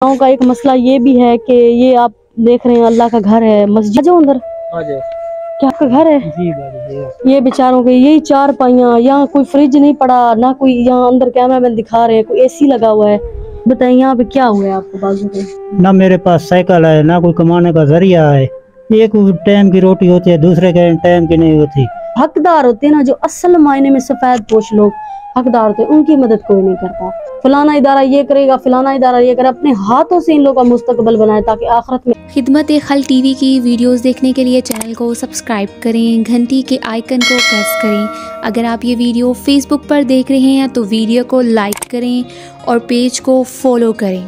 गाँव का एक मसला ये भी है कि ये आप देख रहे हैं अल्लाह का घर है, मस्जिद जो अंदर क्या आपका घर है जी। ये बेचारों के यही चार पाइयाँ, यहाँ कोई फ्रिज नहीं पड़ा, ना कोई यहाँ अंदर कैमरा मैन दिखा रहे हैं, कोई एसी लगा हुआ है। बताइए यहाँ पे क्या हुआ है आपको बाजू पे? ना मेरे पास साइकिल है, ना कोई कमाने का जरिया है। एक टाइम की रोटी होती है, दूसरे के टाइम की नहीं होती। हकदार होते हैं ना, जो असल मायने में सफेद पोश लोग हकदार होते हैं, उनकी मदद कोई नहीं करता। फलाना इदारा ये करेगा, फलाना इदारा ये करे, अपने हाथों से इन लोगों का मुस्तकबल बनाए ताकि आखिरत में। खिदमत खल टीवी की वीडियोस देखने के लिए चैनल को सब्सक्राइब करें, घंटी के आइकन को प्रेस करें। अगर आप ये वीडियो फेसबुक पर देख रहे हैं तो वीडियो को लाइक करें और पेज को फॉलो करें।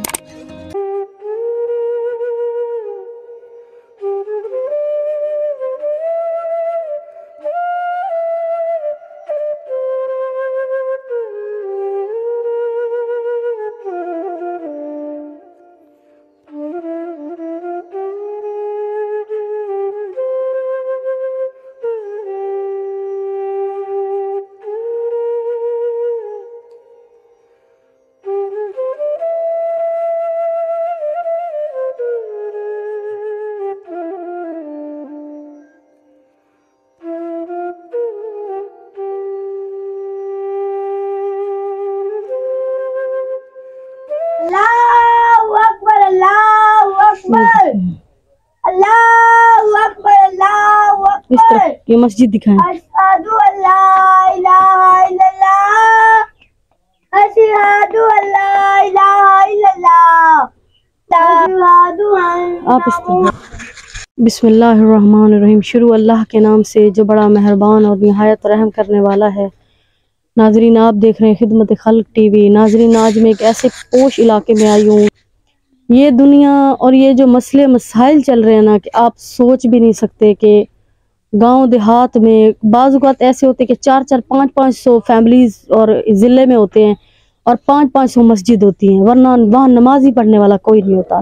अल्लाहु अकबर, अल्लाहु अकबर, अल्लाहु अकबर, अल्लाहु इस अकबर। तरफ ये मस्जिद दिखाएं। अशहदु अल्ला इलाहा इल्लल्लाह, अशहदु अल्ला इलाहा इल्लल्लाह, अशहदु आप इस तरफ। बिस्मिल्लाहिर्रहमानिर्रहीम। शुरू अल्लाह के नाम से जो बड़ा मेहरबान और निहायत रहम करने वाला है। नाजरीन, आप देख रहे हैं खिदमत खल्क टीवी। नाजरीन, आज मैं एक ऐसे पोश इलाके में आई हूँ। ये दुनिया और ये जो मसले मसाइल चल रहे हैं ना, कि आप सोच भी नहीं सकते कि गांव देहात में बाज़ औक़ात ऐसे होते हैं कि 400 500 फैमिलीज़ और ज़िले में होते हैं और 500 मस्जिद होती हैं, वरना वहाँ नमाज़ी पढ़ने वाला कोई नहीं होता।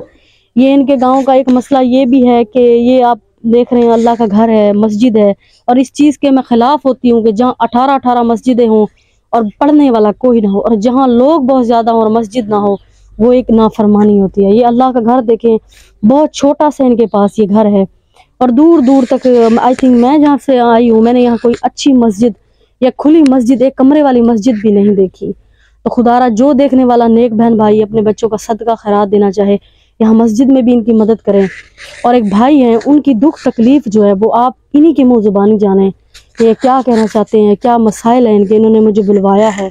ये इनके गाँव का एक मसला ये भी है कि ये आप देख रहे हैं अल्लाह का घर है, मस्जिद है, और इस चीज़ के मैं ख़िलाफ़ होती हूँ कि जहाँ 18 मस्जिदें हों और पढ़ने वाला कोई ना हो, और जहाँ लोग बहुत ज़्यादा हों और मस्जिद ना हो, वो एक नाफरमानी होती है। ये अल्लाह का घर देखें, बहुत छोटा सा इनके पास ये घर है और दूर दूर तक आई थिंक मैं जहाँ से आई हूँ, मैंने यहाँ कोई अच्छी मस्जिद या खुली मस्जिद, एक कमरे वाली मस्जिद भी नहीं देखी। तो खुदारा जो देखने वाला नेक बहन भाई अपने बच्चों का सदका खैरात देना चाहे, यहाँ मस्जिद में भी इनकी मदद करें। और एक भाई हैं, उनकी दुख तकलीफ़ जो है वो आप इन्हीं की मुँह ज़ुबानी जानें, ये क्या कहना चाहते हैं, क्या मसाइल हैं इनके। इन्होंने मुझे बुलवाया है,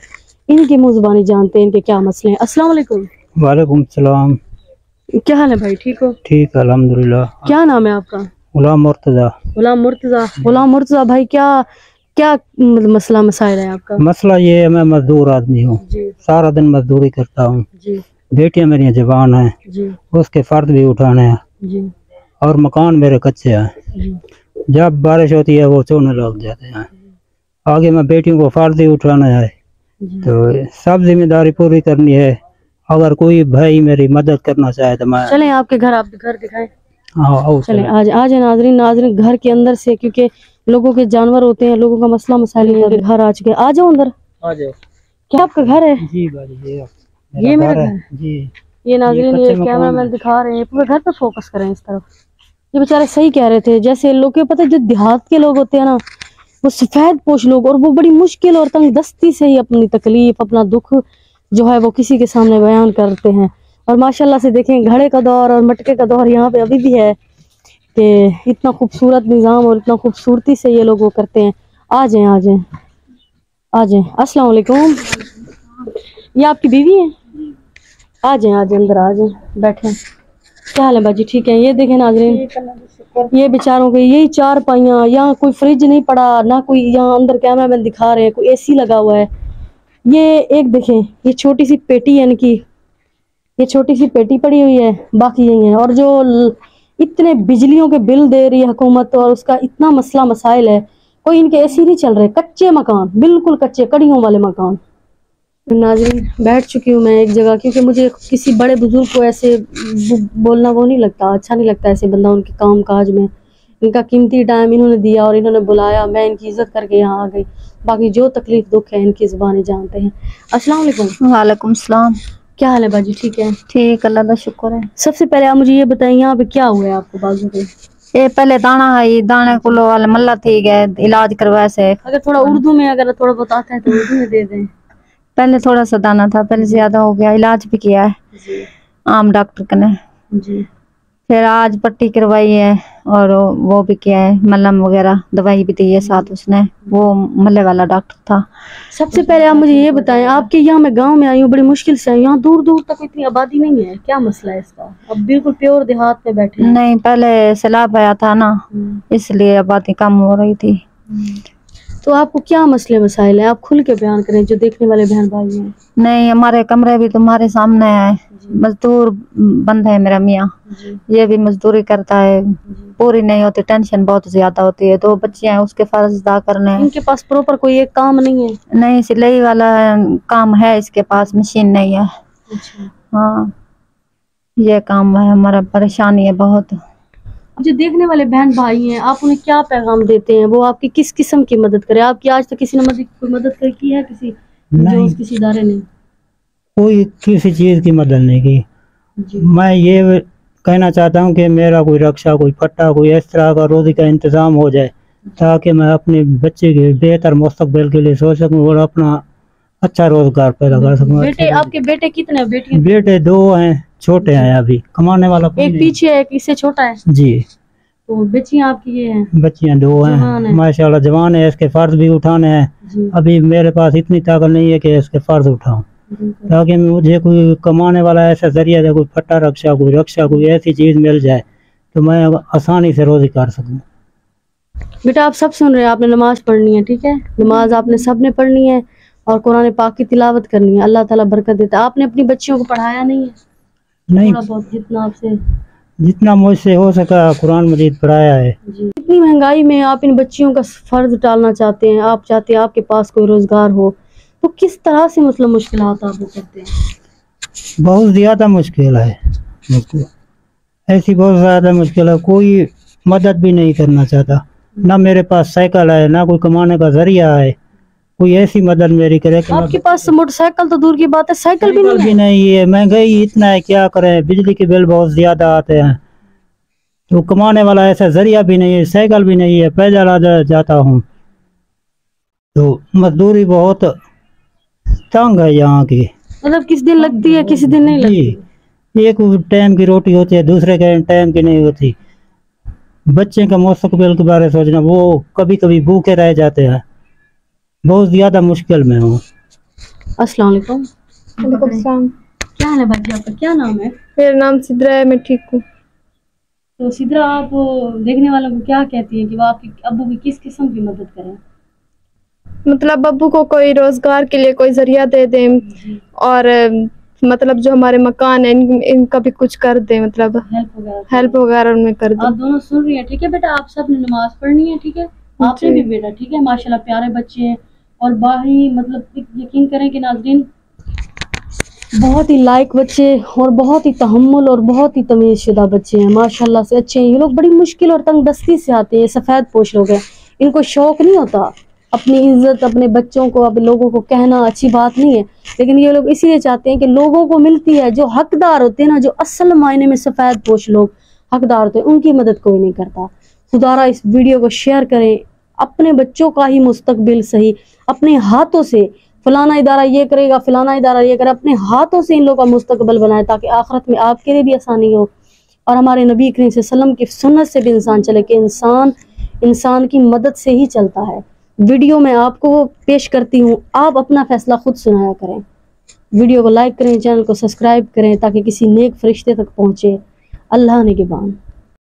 इनकी मुँह ज़ुबानी जानते हैं इनके क्या मसले हैं। अस्सलाम वालेकुम। वालेकुम सलाम। क्या हाल है भाई, ठीक हो? ठीक है अल्हम्दुलिल्लाह। क्या नाम है आपका? गुलाम मुर्तजा। गुलाम मुर्तजा। गुलाम मुर्तजा भाई, क्या क्या मसला मसाइल है आपका? मसला ये है, मैं मजदूर आदमी हूँ, सारा दिन मजदूरी करता हूँ। बेटियां मेरी जवान हैं, उसके फर्द भी उठाने हैं, और मकान मेरे कच्चे हैं। जब बारिश होती है वो चोने लग जाते हैं। आगे मैं बेटियों को फर्द ही उठाना है, तो सब जिम्मेदारी पूरी करनी है। अगर कोई भाई मेरी मदद करना चाहे तो मैं चलें आपके घर, आप घर दिखाएं। हाँ चलें, आज नाजरीन, नाजरीन घर के अंदर से, क्योंकि लोगों के जानवर होते हैं, लोगों का मसला मसाइल नहीं होते। घर आ चुके, आ जाओ अंदर। आ जाओ। क्या आपका घर है? जी ये मेरा घर है जी। ये नाजरीन, ये कैमरा मैन दिखा रहे हैं, पूरे घर पे फोकस करें इस तरफ। ये बेचारे सही कह रहे थे, जैसे लोग के पता है, जो देहात के लोग होते हैं ना, वो सफेद पोश लोग, और वो बड़ी मुश्किल और तंग दस्ती से ही अपनी तकलीफ, अपना दुख जो है वो किसी के सामने बयान करते हैं। और माशाल्लाह से देखें, घड़े का दौर और मटके का दौर यहाँ पे अभी भी है कि इतना खूबसूरत निज़ाम और इतना खूबसूरती से ये लोग वो करते हैं। आ जाएं, आ जाएं, आ जाएं। अस्सलाम वालेकुम। ये आपकी बीवी है? आ जाएं, आ जाएं, अंदर आ जाएं, बैठें। क्या हाल है बाजी, ठीक है? ये देखें नाज़रीन, ये बेचारों के यही चार पाइयाँ, यहाँ कोई फ्रिज नहीं पड़ा, ना कोई यहाँ अंदर कैमरा मैन दिखा रहे हैं, कोई एसी लगा हुआ है। ये एक देखें, ये छोटी सी पेटी है इनकी, ये छोटी सी पेटी पड़ी हुई है, बाकी यही है। और जो इतने बिजलियों के बिल दे रही है हुकूमत, और उसका इतना मसला मसाइल है, कोई इनके एसी नहीं चल रहे, कच्चे मकान, बिल्कुल कच्चे कड़ियों वाले मकान। नाज़रीन, बैठ चुकी हूँ मैं एक जगह, क्योंकि मुझे किसी बड़े बुजुर्ग को ऐसे बोलना वो नहीं लगता, अच्छा नहीं लगता ऐसे बंदा उनके काम काज में। इनका कीमती टाइम इन्होंने दिया और इन्होंने बुलाया, मैं इनकी इज्जत करके यहाँ आ गई। बाकी जो तकलीफ दुख है इनकी ज़ुबानी जानते हैं। अस्सलाम वालेकुम। वालेकुम सलाम। क्या हाल है बाजी? ठीक है। ठीक, अल्लाह का शुक्र है। सबसे पहले आप मुझे ये बताएं, यहाँ पे क्या हुआ है आपको बाजू पे? ये पहले दाना है, दाने को लो मल्ला थी गए, इलाज करवाए से। अगर थोड़ा उर्दू में अगर थोड़ा बताते हैं तो उर्दू में दे दें। पहले थोड़ा सा दाना था, पहले ज्यादा हो गया, इलाज भी किया है आम डॉक्टर के ने जी। फिर आज पट्टी करवाई है और वो भी किया है, मलहम वगैरह दवाई भी दी है साथ उसने, वो मल्ले वाला डॉक्टर था। सबसे पहले आप मुझे ये बताएं, आपके यहाँ मैं गांव में आई हूँ, बड़ी मुश्किल से आई, यहाँ दूर दूर तक इतनी आबादी नहीं है, क्या मसला है इसका? अब बिल्कुल प्योर देहात में बैठे हैं। नहीं, पहले सैलाब आया था ना, इसलिए आबादी कम हो रही थी। तो आपको क्या मसले मसाइल है? आप खुल के बयान करें, जो देखने वाले बहन भाई हैं। नहीं, हमारे कमरे भी तुम्हारे सामने है, मजदूर बंद है मेरा मियाँ, ये भी मजदूरी करता है, पूरी नहीं होती, टेंशन बहुत ज्यादा होती है। 2 बच्चे हैं, उसके फर्ज अदा करने हैं। इनके पास प्रॉपर कोई एक काम नहीं है? नहीं, सिलाई वाला काम है इसके पास, मशीन नहीं है। हाँ, ये काम है हमारा, परेशानी है बहुत। जो देखने वाले बहन भाई हैं, आप उन्हें क्या पैगाम देते हैं? वो आपकी किस किस्म की मदद करे? आपकी आज तक किसी ने कोई मदद की है किसी किसी इदारे ने? कोई किसी चीज की मदद नहीं की। मैं ये कहना चाहता हूँ कि मेरा कोई रक्षा, कोई फट्टा, कोई इस तरह का रोजी का इंतजाम हो जाए, ताकि मैं अपने बच्चे के बेहतर मुस्तकबिल के लिए सोच सकूँ और अपना अच्छा रोजगार पैदा कर सकूँ। बेटे, आपके बेटे कितने? बेटे 2 हैं, छोटे हैं, अभी कमाने वाला एक पीछे है, एक इससे छोटा है जी। तो बच्चियां आपकी ये हैं? बच्चियां 2 हैं, माशाल्लाह जवान है, इसके फर्ज भी उठाने हैं। अभी मेरे पास इतनी ताकत नहीं है कि इसके फर्ज उठाऊं, ताकि मुझे कोई कमाने वाला ऐसा जरिया दे, कोई फट्टा रक्षा, कोई ऐसी चीज मिल जाए तो मैं आसानी से रोजी कर सकूं। बेटा, आप सब सुन रहे हैं, आपने नमाज पढ़नी है, ठीक है? नमाज आपने सबने पढ़नी है और कुरान पाक की तिलावत करनी है, अल्लाह ताला बरकत देता है। आपने अपनी बच्चियों को पढ़ाया नहीं है? नहीं, थोड़ा बहुत जितना आपसे, जितना मुझसे हो सका कुरान मजीद पढ़ाया है। इतनी महंगाई में आप इन बच्चियों का फर्ज टालना चाहते हैं, आप चाहते हैं आपके पास कोई रोजगार हो, तो किस तरह से मतलब मुश्किल आप वो करते हैं? बहुत ज्यादा मुश्किल है, ऐसी बहुत ज्यादा मुश्किल है। कोई मदद भी नहीं करना चाहता, ना मेरे पास साइकिल है, ना कोई कमाने का जरिया है, कोई ऐसी मदद मेरी करे। आपके पास मोटरसाइकिल तो दूर की बात है, साइकिल भी नहीं है, महंगाई इतना है, क्या करें, बिजली के बिल बहुत ज्यादा आते हैं, तो कमाने वाला ऐसा जरिया भी नहीं है, साइकिल भी नहीं है, पैदल आ जाता हूँ, तो मजदूरी बहुत तंग है यहाँ की। मतलब किस दिन लगती है, किसी दिन नहीं लगती? एक टाइम की रोटी होती है, दूसरे के टाइम की नहीं होती। बच्चे का मुस्तकबिल के बारे में सोचना, वो कभी कभी भूखे रह जाते हैं, बहुत ज्यादा मुश्किल में हूँ। अस्सलाम वालेकुम। वालेकुम सलाम। क्या हाल है बाजी? आपका क्या नाम है? मेरा नाम सिद्रा है, मैं ठीक हूँ। तो सिद्रा, आप देखने वालों को क्या कहती है कि वो आपके अब्बू की किस किस्म की मदद करें? मतलब अब्बू को कोई रोजगार के लिए कोई जरिया दे दें, और मतलब जो हमारे मकान है इनका भी कुछ कर दे, मतलब हेल्प वगैरह उनमें कर दे। आप दोनों सुन रही हैं, ठीक है बेटा? आप सब ने नमाज पढ़नी है, ठीक है? आपने भी बेटा, ठीक है? माशाल्लाह प्यारे बच्चे हैं, और बाहरी मतलब यकीन करें कि नाज़रीन बहुत ही लायक बच्चे और बहुत ही तहम्मुल और बहुत ही तमीज़शुदा बच्चे हैं, माशाल्लाह से अच्छे हैं। ये लोग बड़ी मुश्किल और तंगदस्ती से आते हैं, सफ़ेद पोश लोग हैं, इनको शौक नहीं होता अपनी इज्जत, अपने बच्चों को, अब लोगों को कहना अच्छी बात नहीं है, लेकिन ये लोग इसीलिए चाहते हैं कि लोगों को मिलती है, जो हकदार होते हैं ना, जो असल मायने में सफ़ेद पोश लोग हकदार होते हैं, उनकी मदद कोई नहीं करता। खुदारा इस वीडियो को शेयर करें, अपने बच्चों का ही मुस्तकबिल सही अपने हाथों से, फलाना इदारा ये करेगा, फलाना इदारा ये करे, अपने हाथों से इन लोगों का मुस्तकबिल बनाए, ताकि आखिरत में आपके लिए भी आसानी हो और हमारे नबी करीम सल्लल्लाहु अलैहि वसल्लम की सुन्नत से भी इंसान चले कि इंसान की मदद से ही चलता है। वीडियो में आपको पेश करती हूँ, आप अपना फैसला खुद सुनाया करें। वीडियो को लाइक करें, चैनल को सब्सक्राइब करें, ताकि किसी नेक फरिश्ते तक पहुँचे। अल्लाह निगहबान।